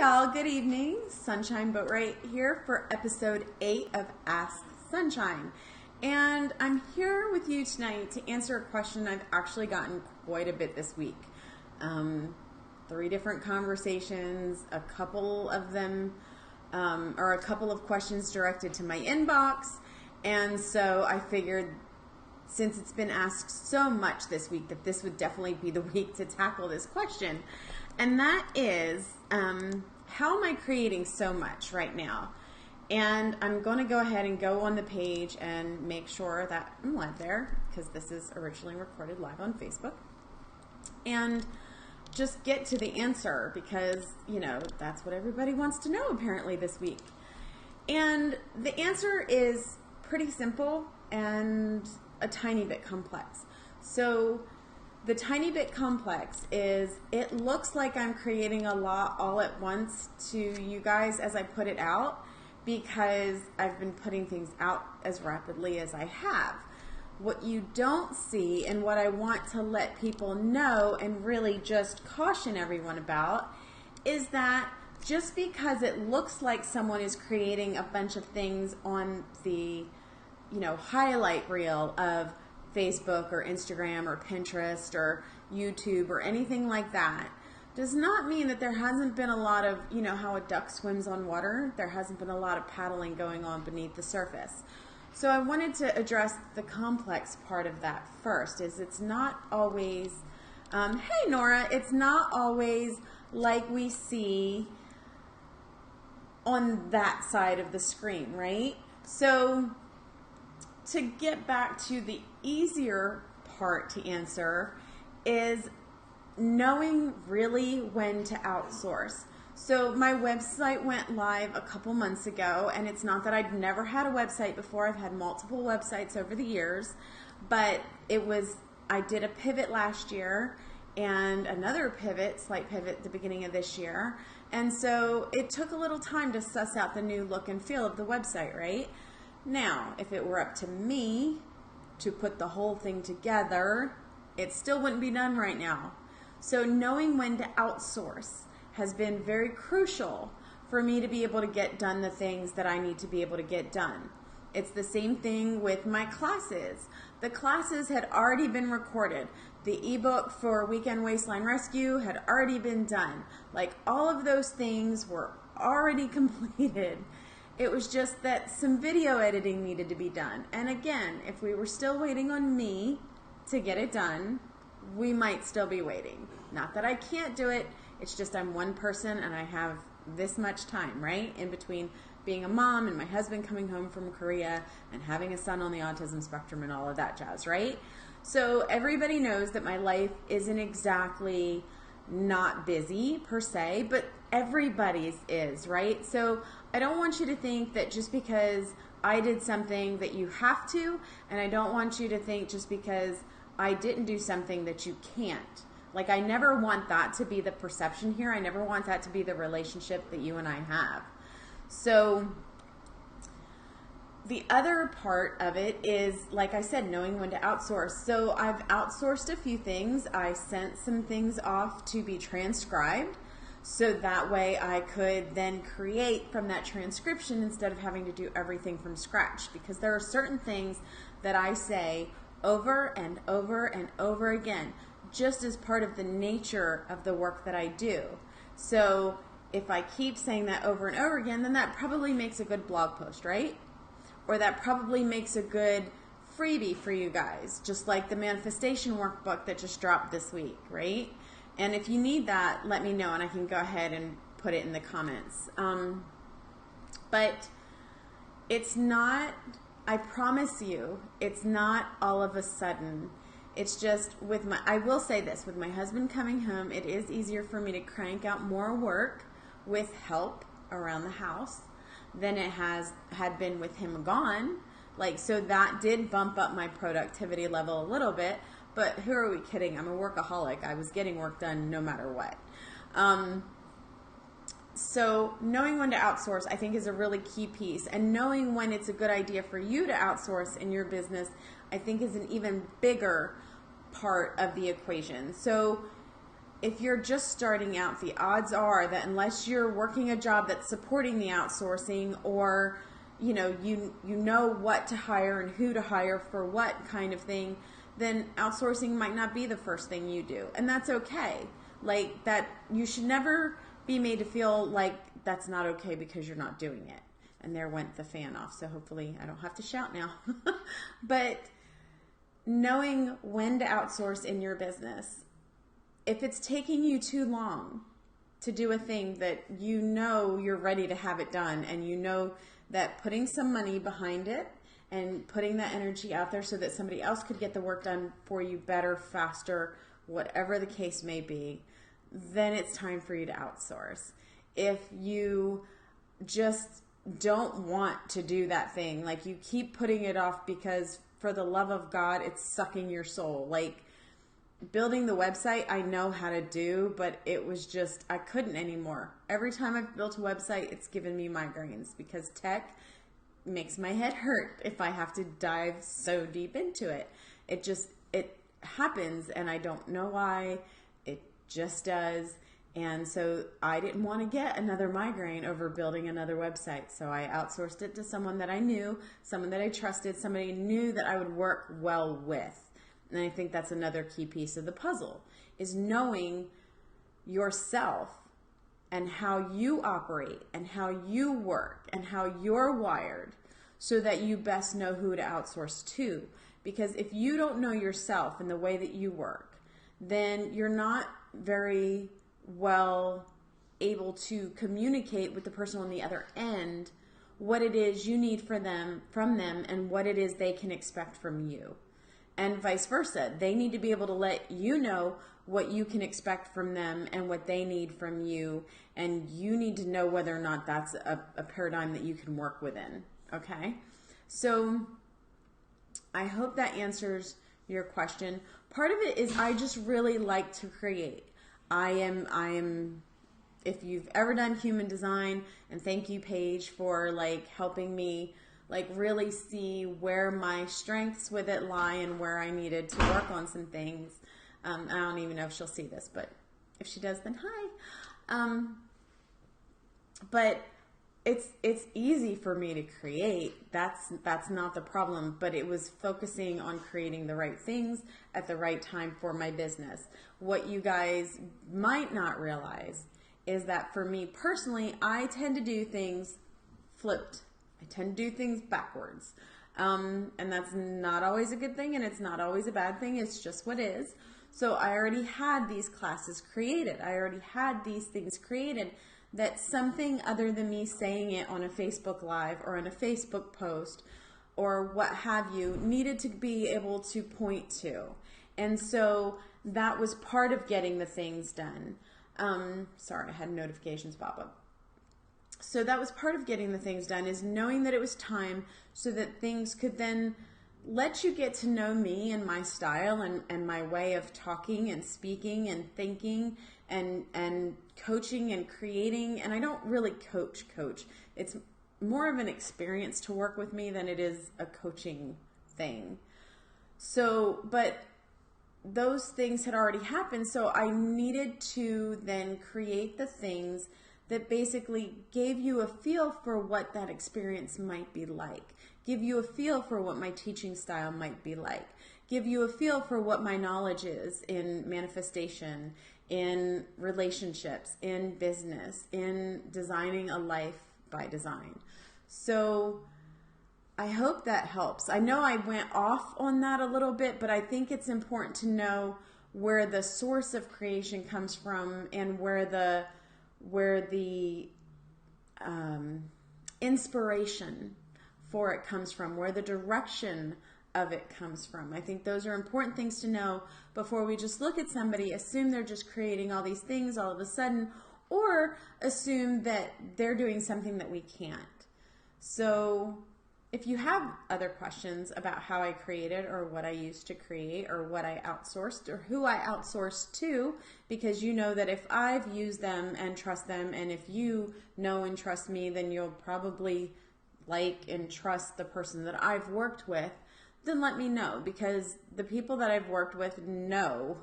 y'all, good evening. Sunshine Boatwright here for episode 8 of Ask Sunshine. And I'm here with you tonight to answer a question I've actually gotten quite a bit this week. 3 different conversations, a couple of them are a couple of questions directed to my inbox. And so I figured, since it's been asked so much this week, that this would definitely be the week to tackle this question. And that is, how am I creating so much right now? And I'm going to go ahead and go on the page and make sure that I'm live there, because this is originally recorded live on Facebook. And just get to the answer, because, you know, that's what everybody wants to know apparently this week. And the answer is pretty simple and a tiny bit complex. So the tiny bit complex is, it looks like I'm creating a lot all at once to you guys as I put it out, because I've been putting things out as rapidly as I have. What you don't see, and what I want to let people know and really just caution everyone about, is that just because it looks like someone is creating a bunch of things on the, you know, highlight reel of Facebook or Instagram or Pinterest or YouTube or anything like that, does not mean that there hasn't been a lot of, you know, how a duck swims on water, there hasn't been a lot of paddling going on beneath the surface. So I wanted to address the complex part of that first, is it's not always, hey Nora, it's not always like we see on that side of the screen, right? So to get back to the easier part to answer is knowing really when to outsource. So my website went live a couple months ago, and it's not that I'd never had a website before. I've had multiple websites over the years, but I did a pivot last year and another pivot, slight pivot at the beginning of this year. And so it took a little time to suss out the new look and feel of the website, right? Now, if it were up to me to put the whole thing together, it still wouldn't be done right now. So knowing when to outsource has been very crucial for me to be able to get done the things that I need to be able to get done. It's the same thing with my classes. The classes had already been recorded. The ebook for Weekend Waistline Rescue had already been done. Like, all of those things were already completed. It was just that some video editing needed to be done. And again, if we were still waiting on me to get it done, we might still be waiting. Not that I can't do it, it's just I'm one person and I have this much time, right? In between being a mom and my husband coming home from Korea and having a son on the autism spectrum and all of that jazz, right? So everybody knows that my life isn't exactly not busy per se, but everybody's is, right? So I don't want you to think that just because I did something that you have to, and I don't want you to think just because I didn't do something that you can't. Like, I never want that to be the perception here. I never want that to be the relationship that you and I have. So the other part of it is, like I said, knowing when to outsource. So I've outsourced a few things. I sent some things off to be transcribed, so that way I could then create from that transcription instead of having to do everything from scratch. Because there are certain things that I say over and over and over again, just as part of the nature of the work that I do. So if I keep saying that over and over again, then that probably makes a good blog post, right? Or that probably makes a good freebie for you guys, just like the manifestation workbook that just dropped this week, right? And if you need that, let me know and I can go ahead and put it in the comments. But it's not, I promise you, it's not all of a sudden. It's just with I will say this, with my husband coming home, it is easier for me to crank out more work with help around the house than it had been with him gone. Like, so that did bump up my productivity level a little bit, but who are we kidding? I'm a workaholic. I was getting work done no matter what. So knowing when to outsource, I think, is a really key piece. And knowing when it's a good idea for you to outsource in your business, I think, is an even bigger part of the equation. So if you're just starting out, the odds are that unless you're working a job that's supporting the outsourcing, or you know what to hire and who to hire for what kind of thing, then outsourcing might not be the first thing you do. And that's okay. Like, that, you should never be made to feel like that's not okay because you're not doing it. And there went the fan off, so hopefully I don't have to shout now. But knowing when to outsource in your business, if it's taking you too long to do a thing that you know you're ready to have it done, and you know that putting some money behind it and putting that energy out there so that somebody else could get the work done for you better, faster, whatever the case may be, then it's time for you to outsource. If you just don't want to do that thing, like you keep putting it off because for the love of God, it's sucking your soul. Like building the website, I know how to do, but it was just, I couldn't anymore. Every time I've built a website, it's given me migraines because tech makes my head hurt if I have to dive so deep into it. It happens, and I don't know why. It just does. And so I didn't want to get another migraine over building another website. So I outsourced it to someone that I knew, someone that I trusted, somebody I knew that I would work well with. And I think that's another key piece of the puzzle, is knowing yourself and how you operate and how you work and how you're wired, so that you best know who to outsource to. Because if you don't know yourself and the way that you work, then you're not very well able to communicate with the person on the other end what it is you need from them and what it is they can expect from you. And vice versa. They need to be able to let you know what you can expect from them and what they need from you. And you need to know whether or not that's a paradigm that you can work within. Okay? So I hope that answers your question. Part of it is I just really like to create. I am, if you've ever done human design, and thank you, Paige, for like helping me like really see where my strengths with it lie and where I needed to work on some things. I don't even know if she'll see this, but if she does, then hi. But it's easy for me to create. That's not the problem, but it was focusing on creating the right things at the right time for my business. What you guys might not realize is that for me personally, I tend to do things flipped. I tend to do things backwards. And that's not always a good thing, and it's not always a bad thing. It's just what is. So I already had these classes created. I already had these things created that something other than me saying it on a Facebook Live or on a Facebook post or what have you needed to be able to point to. And so that was part of getting the things done. Sorry, I had notifications pop up. So that was part of getting the things done, is knowing that it was time so that things could then let you get to know me and my style and my way of talking and speaking and thinking and coaching and creating. And I don't really coach. It's more of an experience to work with me than it is a coaching thing. So, but those things had already happened, so I needed to then create the things that basically gave you a feel for what that experience might be like, give you a feel for what my teaching style might be like, give you a feel for what my knowledge is in manifestation, in relationships, in business, in designing a life by design. So I hope that helps. I know I went off on that a little bit, but I think it's important to know where the source of creation comes from and where the inspiration for it comes from, where the direction of it comes from. I think those are important things to know before we just look at somebody, assume they're just creating all these things all of a sudden, or assume that they're doing something that we can't. So if you have other questions about how I created or what I used to create or what I outsourced or who I outsourced to, because you know that if I've used them and trust them, and if you know and trust me, then you'll probably like and trust the person that I've worked with, then let me know, because the people that I've worked with know,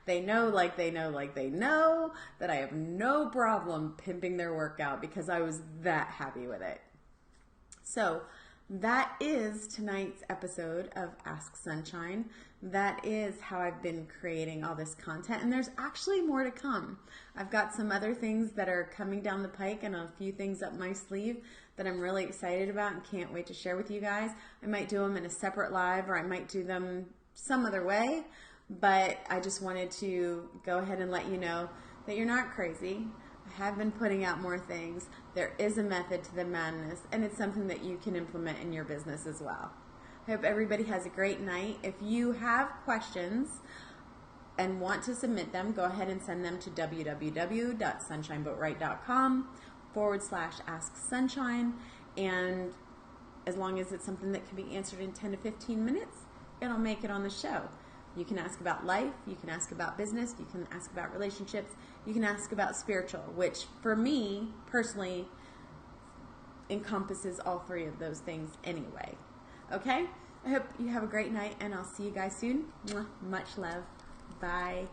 they know like they know like they know that I have no problem pimping their workout because I was that happy with it. So that is tonight's episode of Ask Sunshine. That is how I've been creating all this content, and there's actually more to come. I've got some other things that are coming down the pike and a few things up my sleeve that I'm really excited about and can't wait to share with you guys. I might do them in a separate live, or I might do them some other way, but I just wanted to go ahead and let you know that you're not crazy. I have been putting out more things. There is a method to the madness, and it's something that you can implement in your business as well. I hope everybody has a great night. If you have questions and want to submit them, go ahead and send them to www.sunshineboatright.com/asksunshine. And as long as it's something that can be answered in 10 to 15 minutes, it'll make it on the show. You can ask about life, you can ask about business, you can ask about relationships, you can ask about spiritual, which for me personally encompasses all three of those things anyway. Okay? I hope you have a great night, and I'll see you guys soon. Much love. Bye.